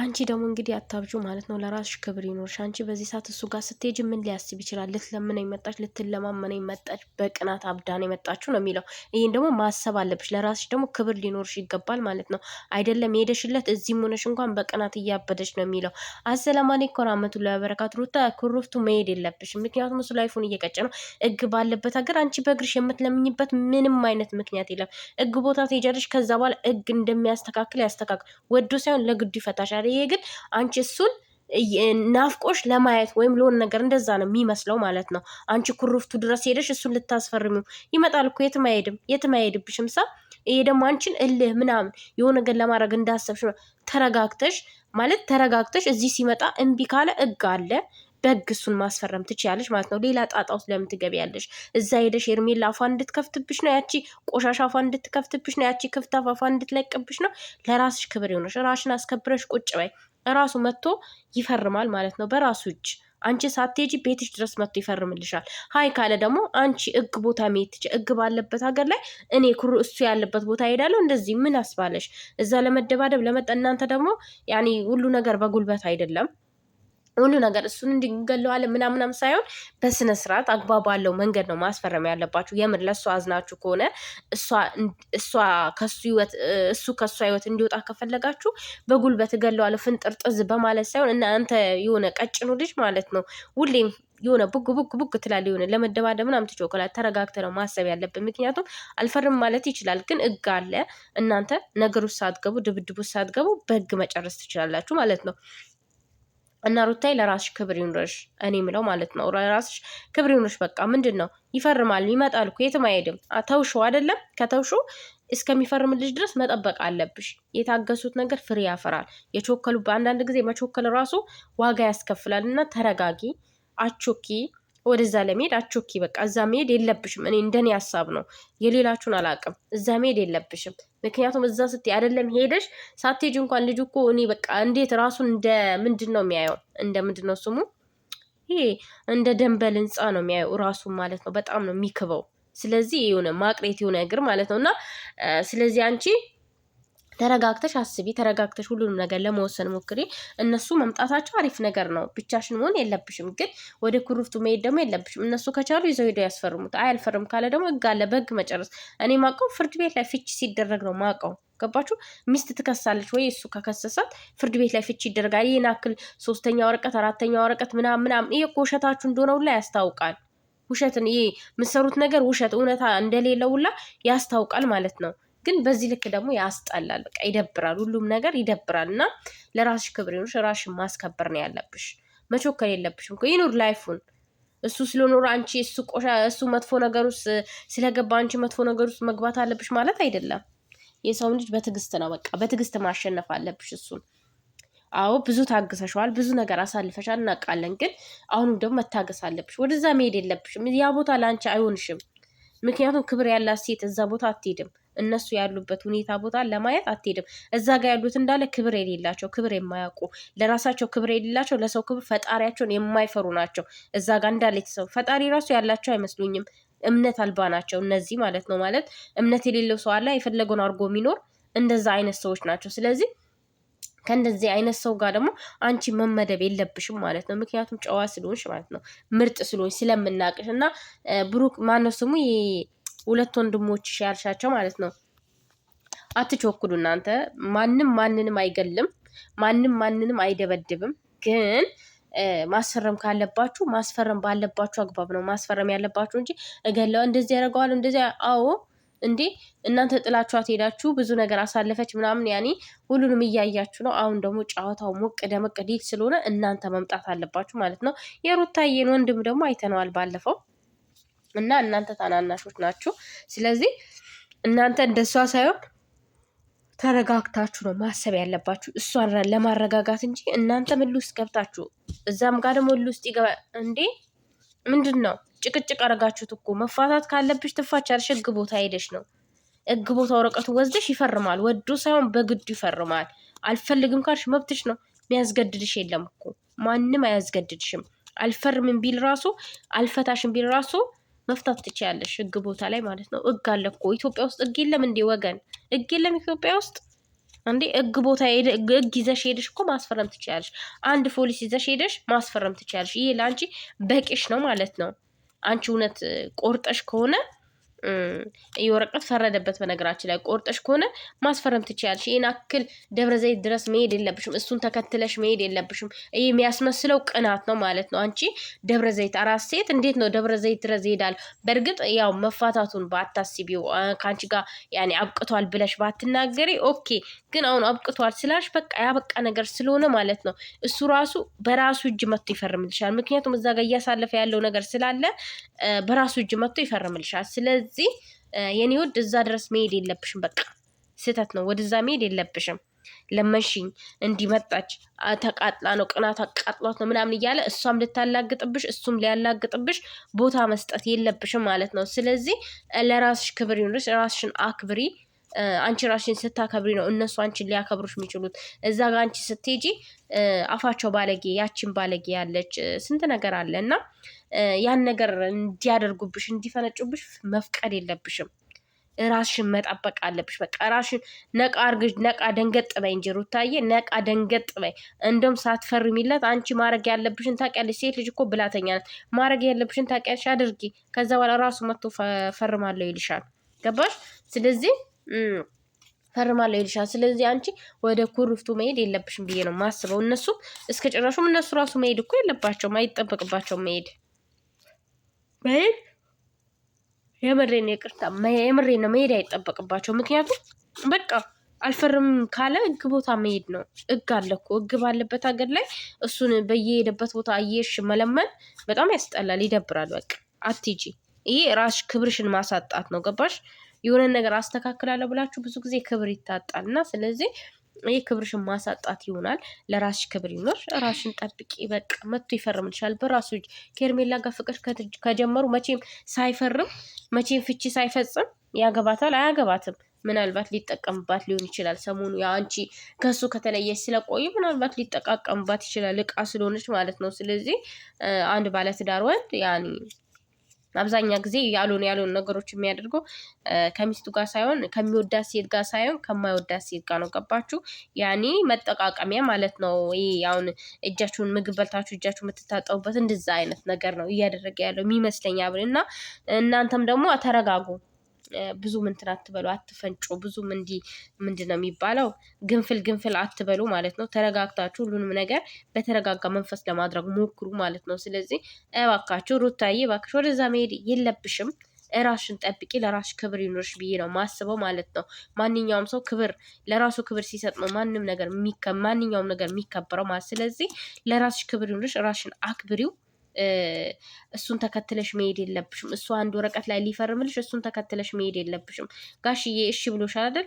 አንቺ ደግሞ እንግዲህ አታብጁ ማለት ነው። ለራስሽ ክብር ይኖርሽ። አንቺ በዚህ ሰዓት እሱ ጋር ስትሄጂ ምን ሊያስብ ይችላል? ልትለምነኝ መጣች፣ ልትለማመነኝ መጣች፣ በቅናት አብዳን የመጣችሁ ነው የሚለው። ይህን ደግሞ ማሰብ አለብሽ። ለራስሽ ደግሞ ክብር ሊኖርሽ ይገባል ማለት ነው። አይደለም ሄደሽለት እዚህም ሆነሽ እንኳን በቅናት እያበደች ነው የሚለው። አሰላሙ አለይኩም ወራህመቱላሂ ወበረካቱ። ሩታ ኩርፍቱ መሄድ የለብሽም። ምክንያቱም እሱ ላይፉን እየቀጨ ነው። ህግ ባለበት ሀገር አንቺ በእግርሽ የምትለምኝበት ምንም አይነት ምክንያት የለም። ህግ ቦታ ትሄጃለሽ። ከዛ በኋላ ህግ እንደሚያስተካክል ያስተካክል። ወዶ ሳይሆን ለግዱ ይፈታሻል። ይሄ ግን አንቺ እሱን ናፍቆሽ ለማየት ወይም ለሆነ ነገር እንደዛ ነው የሚመስለው ማለት ነው። አንቺ ኩርፍቱ ድረስ ሄደሽ እሱን ልታስፈርሚው ይመጣል እኮ የትም አይሄድብሽም። ሳ ይሄ ደግሞ አንቺን እልህ ምናምን የሆነ ነገር ለማድረግ እንዳሰብሽ ነው። ተረጋግተሽ እዚህ ሲመጣ እምቢ ካለ ህግ አለ። በህግ እሱን ማስፈረም ትችያለሽ ማለት ነው። ሌላ ጣጣ ውስጥ ለምን ትገቢያለሽ? እዛ ሄደሽ ሄርሜላ አፏ እንድትከፍትብሽ ነው። ያቺ ቆሻሻ አፏ እንድትከፍትብሽ ነው። ያቺ ክፍታፍ አፏ እንድትለቅብሽ ነው። ለራስሽ ክብር ይሆንሽ። ራስሽን አስከብረሽ ቁጭ በይ። ራሱ መጥቶ ይፈርማል ማለት ነው በራሱ እጅ። አንቺ ሳትሄጂ ቤትሽ ድረስ መጥቶ ይፈርምልሻል። ሀይ ካለ ደግሞ አንቺ ህግ ቦታ መሄድ ትችይ። ህግ ባለበት ሀገር ላይ እኔ እሱ ያለበት ቦታ ሄዳለሁ። እንደዚህ ምን አስባለሽ? እዛ ለመደባደብ ለመጠ እናንተ ደግሞ ያኔ ሁሉ ነገር በጉልበት አይደለም። ሁሉ ነገር እሱን እንዲገለዋለን ምናምናም ሳይሆን በስነ ስርዓት አግባብ ባለው መንገድ ነው ማስፈረም ያለባችሁ። የምር ለእሷ አዝናችሁ ከሆነ እሷ ከሱ ህይወት እሱ ከእሷ ህይወት እንዲወጣ ከፈለጋችሁ በጉልበት እገለዋለሁ ፍንጥርጥዝ በማለት ሳይሆን እናንተ የሆነ ቀጭኑ ልጅ ማለት ነው ሁሌም የሆነ ቡግ ትላለህ። የሆነ ለመደባደብ ምናምን ትቾክላል። ተረጋግተ ነው ማሰብ ያለብን። ምክንያቱም አልፈርም ማለት ይችላል፣ ግን ህግ አለ። እናንተ ነገሮች ሳትገቡ ድብድቦች ሳትገቡ በህግ መጨረስ ትችላላችሁ ማለት ነው። እና ሩታይ ለራስሽ ክብር ይኑርሽ፣ እኔ ምለው ማለት ነው። ለራስሽ ክብር ይኑርሽ። በቃ ምንድን ነው ይፈርማል፣ ይመጣል እኮ የትም አይሄድም። ተውሾ አይደለም ከተውሾ እስከሚፈርምልሽ ድረስ መጠበቅ አለብሽ። የታገሱት ነገር ፍሬ ያፈራል። የቾከሉ በአንዳንድ ጊዜ መቾከል ራሱ ዋጋ ያስከፍላል። እና ተረጋጊ፣ አቾኪ ወደዛ ለመሄድ አቾኪ። በቃ እዛ መሄድ የለብሽም። እኔ እንደኔ ሀሳብ ነው፣ የሌላችሁን አላውቅም። እዛ መሄድ የለብሽም። ምክንያቱም እዛ ስትይ አይደለም ሄደሽ ሳትሄጂ እንኳን ልጁ እኮ እኔ በቃ እንዴት ራሱን እንደ ምንድን ነው የሚያየው? እንደ ምንድን ነው ስሙ? ይሄ እንደ ደንበል ህንፃ ነው የሚያየው ራሱን ማለት ነው። በጣም ነው የሚክበው። ስለዚህ የሆነ ማቅሬት የሆነ እግር ማለት ነው። እና ስለዚህ አንቺ ተረጋግተሽ አስቢ። ተረጋግተሽ ሁሉንም ነገር ለመወሰን ሞክሪ። እነሱ መምጣታቸው አሪፍ ነገር ነው። ብቻሽን መሆን የለብሽም። ግን ወደ ኩርፍቱ መሄድ ደግሞ የለብሽም። እነሱ ከቻሉ ይዘው ሄደው ያስፈርሙት። አይ አልፈርም ካለ ደግሞ ህግ አለ፣ በህግ መጨረስ። እኔ ማውቀው ፍርድ ቤት ላይ ፍቺ ሲደረግ ነው ማውቀው። ገባችሁ? ሚስት ትከሳለች ወይ እሱ ከከሰሳት ፍርድ ቤት ላይ ፍቺ ይደረጋል። ይህን አክል 3ኛ ወረቀት 4ኛ ወረቀት ምናምን ይሄ እኮ ውሸታችሁ እንደሆነ ሁላ ያስታውቃል። ውሸትን ይሄ የምትሰሩት ነገር ውሸት እውነታ እንደሌለው ሁላ ያስታውቃል ማለት ነው። ግን በዚህ ልክ ደግሞ ያስጠላል። በቃ ይደብራል። ሁሉም ነገር ይደብራል። እና ለራስሽ ክብር ይኖርሽ። ራስሽን ማስከበር ነው ያለብሽ። መቾከል የለብሽም። ይኑር ላይፉን። እሱ ስለኖረ አንቺ እሱ መጥፎ ነገር ውስጥ ስለገባ አንቺ መጥፎ ነገር ውስጥ መግባት አለብሽ ማለት አይደለም። የሰው ልጅ በትዕግስት ነው። በቃ በትዕግስት ማሸነፍ አለብሽ እሱን። አዎ ብዙ ታግሰሻል፣ ብዙ ነገር አሳልፈሻል፣ እናውቃለን። ግን አሁንም ደግሞ መታገስ አለብሽ። ወደዛ መሄድ የለብሽም። ያ ቦታ ለአንቺ አይሆንሽም። ምክንያቱም ክብር ያላት ሴት እዛ ቦታ አትሄድም። እነሱ ያሉበት ሁኔታ ቦታ ለማየት አትሄድም። እዛ ጋር ያሉት እንዳለ ክብር የሌላቸው፣ ክብር የማያውቁ፣ ለራሳቸው ክብር የሌላቸው፣ ለሰው ክብር ፈጣሪያቸውን የማይፈሩ ናቸው። እዛ ጋር እንዳለ የተሰው ፈጣሪ ራሱ ያላቸው አይመስሉኝም። እምነት አልባ ናቸው እነዚህ ማለት ነው። ማለት እምነት የሌለው ሰው አለ የፈለገውን አድርጎ የሚኖር እንደዛ አይነት ሰዎች ናቸው። ስለዚህ ከእንደዚህ አይነት ሰው ጋር ደግሞ አንቺ መመደብ የለብሽም ማለት ነው። ምክንያቱም ጨዋ ስለሆንሽ ማለት ነው፣ ምርጥ ስለሆንሽ ስለምናቅሽ። እና ብሩክ ማነው ስሙ ሁለት ወንድሞች ያልሻቸው ማለት ነው። አትቾክሉ እናንተ። ማንም ማንንም አይገልም፣ ማንም ማንንም አይደበድብም። ግን ማስፈረም ካለባችሁ ማስፈረም ባለባችሁ አግባብ ነው ማስፈረም ያለባችሁ እንጂ እገለው እንደዚህ ያደርገዋል እንደዚህ። አዎ እንዴ እናንተ ጥላችኋት ሄዳችሁ ብዙ ነገር አሳለፈች ምናምን፣ ያኔ ሁሉንም እያያችሁ ነው። አሁን ደግሞ ጨዋታው ሞቅ ደመቅ ዲል ስለሆነ እናንተ መምጣት አለባችሁ ማለት ነው። የሩታዬን ወንድም ደግሞ አይተነዋል ባለፈው። እና እናንተ ታናናሾች ናችሁ። ስለዚህ እናንተ እንደሷ ሳይሆን ተረጋግታችሁ ነው ማሰብ ያለባችሁ እሷን ለማረጋጋት እንጂ እናንተ ምን ውስጥ ገብታችሁ እዛም ጋር ደግሞ ውስጥ ይገባ እንዴ? ምንድን ነው ጭቅጭቅ አረጋችሁት እኮ። መፋታት ካለብሽ ትፋቻለሽ። ህግ ቦታ ሄደሽ ነው። ህግ ቦታ ወረቀቱ ወስደሽ ይፈርማል። ወዶ ሳይሆን በግዱ ይፈርማል። አልፈልግም ካልሽ መብትሽ ነው። የሚያስገድድሽ የለም እኮ ማንም አያስገድድሽም። አልፈርምም ቢል ራሱ አልፈታሽም ቢል ራሱ መፍታት ትችያለሽ፣ ህግ ቦታ ላይ ማለት ነው። ህግ አለ እኮ ኢትዮጵያ ውስጥ። ህግ የለም እንዴ ወገን? ህግ የለም ኢትዮጵያ ውስጥ? እንዴ ህግ ቦታ ህግ ይዘሽ ሄደሽ እኮ ማስፈረም ትችያለሽ። አንድ ፖሊስ ይዘሽ ሄደሽ ማስፈረም ትችያለሽ። ይሄ ለአንቺ በቂሽ ነው ማለት ነው። አንቺ እውነት ቆርጠሽ ከሆነ ይህ ወረቀት ፈረደበት። በነገራችን ላይ ቆርጠሽ ከሆነ ማስፈረም ትችያለሽ። ይህን አክል ደብረ ዘይት ድረስ መሄድ የለብሽም። እሱን ተከትለሽ መሄድ የለብሽም። ይህ የሚያስመስለው ቅናት ነው ማለት ነው። አንቺ ደብረ ዘይት አራስ ሴት እንዴት ነው ደብረ ዘይት ድረስ ይሄዳል? በእርግጥ ያው መፋታቱን ባታስቢው ከአንቺ ጋር ያኔ አብቅቷል ብለሽ ባትናገሪ ኦኬ። ግን አሁን አብቅቷል ስላሽ በቃ ያበቃ ነገር ስለሆነ ማለት ነው እሱ ራሱ በራሱ እጅ መጥቶ ይፈርምልሻል። ምክንያቱም እዛ ጋር እያሳለፈ ያለው ነገር ስላለ በራሱ እጅ መጥቶ ይፈርምልሻል። ስለዚህ የኔ ውድ እዛ ድረስ መሄድ የለብሽም። በቃ ስህተት ነው። ወደዛ መሄድ የለብሽም። ለመሽኝ እንዲመጣች ተቃጥላ ነው ቅናት አቃጥሏት ነው ምናምን እያለ እሷም ልታላግጥብሽ እሱም ሊያላግጥብሽ ቦታ መስጠት የለብሽም ማለት ነው። ስለዚህ ለራስሽ ክብር ይኑርሽ፣ ራስሽን አክብሪ። አንቺ ራስሽን ስታከብሪ ነው እነሱ አንቺን ሊያከብሩሽ የሚችሉት። እዛ ጋር አንቺ ስትሄጂ አፋቸው ባለጌ፣ ያቺን ባለጌ ያለች ስንት ነገር አለ እና ያን ነገር እንዲያደርጉብሽ እንዲፈነጩብሽ መፍቀድ የለብሽም። ራስሽን መጠበቅ አለብሽ። በቃ ራስሽን ነቃ አርግሽ፣ ነቃ ደንገጥ በይ እንጂ ሩታዬ፣ ነቃ ደንገጥ በይ። እንደውም ሳትፈርሚለት አንቺ ማድረግ ያለብሽን ታውቂያለሽ። ሴት ልጅ እኮ ብላተኛ ናት። ማድረግ ያለብሽን ታውቂያለሽ፣ አድርጊ። ከዛ በኋላ ራሱ መጥቶ ፈርማለሁ ይልሻል። ገባሽ? ስለዚህ ፈርማለሁ ይልሻል። ስለዚህ አንቺ ወደ ኩርፍቱ መሄድ የለብሽም ብዬ ነው ማስበው። እነሱ እስከ ጭራሹም እነሱ ራሱ መሄድ እኮ የለባቸውም፣ አይጠበቅባቸውም መሄድ የምሬን ይቅርታ፣ የምሬን ነው መሄድ አይጠበቅባቸው። ምክንያቱም በቃ አልፈርም ካለ ህግ ቦታ መሄድ ነው። ህግ አለ እኮ። ህግ ባለበት ሀገር ላይ እሱን በየሄደበት ቦታ አየሽ መለመን በጣም ያስጠላል፣ ይደብራል። በቃ አትጂ። ይሄ ራስሽ ክብርሽን ማሳጣት ነው። ገባሽ? የሆነ ነገር አስተካክላለሁ ብላችሁ ብዙ ጊዜ ክብር ይታጣል እና ስለዚህ ይህ ክብርሽን ማሳጣት ይሆናል። ለራስሽ ክብር ይኖር፣ ራስሽን ጠብቂ። በቃ መጥቶ ይፈርምልሻል በራሱ እጅ። ከኤርሜላ ጋር ፍቅር ከጀመሩ መቼም ሳይፈርም መቼም ፍቺ ሳይፈጽም ያገባታል አያገባትም። ምናልባት ሊጠቀምባት ሊሆን ይችላል። ሰሞኑ አንቺ ከሱ ከተለየች ስለቆዩ ምናልባት ሊጠቃቀምባት ይችላል፣ እቃ ስለሆነች ማለት ነው። ስለዚህ አንድ ባለትዳር ወንድ ያኔ አብዛኛ ጊዜ ያልሆኑ ነገሮች የሚያደርገው ከሚስቱ ጋር ሳይሆን ከሚወዳት ሴት ጋር ሳይሆን ከማይወዳት ሴት ጋር ነው። ገባችሁ? ያኔ መጠቃቀሚያ ማለት ነው። ይሄ አሁን እጃችሁን ምግብ በልታችሁ እጃችሁ የምትታጠቡበት እንደዛ አይነት ነገር ነው እያደረገ ያለው የሚመስለኝ አብሬ እና እናንተም ደግሞ ተረጋጉ። ብዙ ምንትን አትበሉ፣ አትፈንጩ። ብዙም እንዲህ ምንድን ነው የሚባለው ግንፍል አትበሉ ማለት ነው። ተረጋግታችሁ ሁሉንም ነገር በተረጋጋ መንፈስ ለማድረግ ሞክሩ ማለት ነው። ስለዚህ እባካችሁ ሩታዬ፣ እባክሽ ወደዛ መሄድ የለብሽም። ራስሽን ጠብቂ፣ ለራስሽ ክብር ይኖርሽ ብዬ ነው ማስበው ማለት ነው። ማንኛውም ሰው ክብር ለራሱ ክብር ሲሰጥ ነው ማንኛውም ነገር የሚከበረው ማለት። ስለዚህ ለራስሽ ክብር ይኖርሽ፣ ራስሽን አክብሪው። እሱን ተከትለሽ መሄድ የለብሽም። እሱ አንድ ወረቀት ላይ ሊፈርምልሽ እሱን ተከትለሽ መሄድ የለብሽም። ጋሽዬ እሺ ብሎሻል አይደል?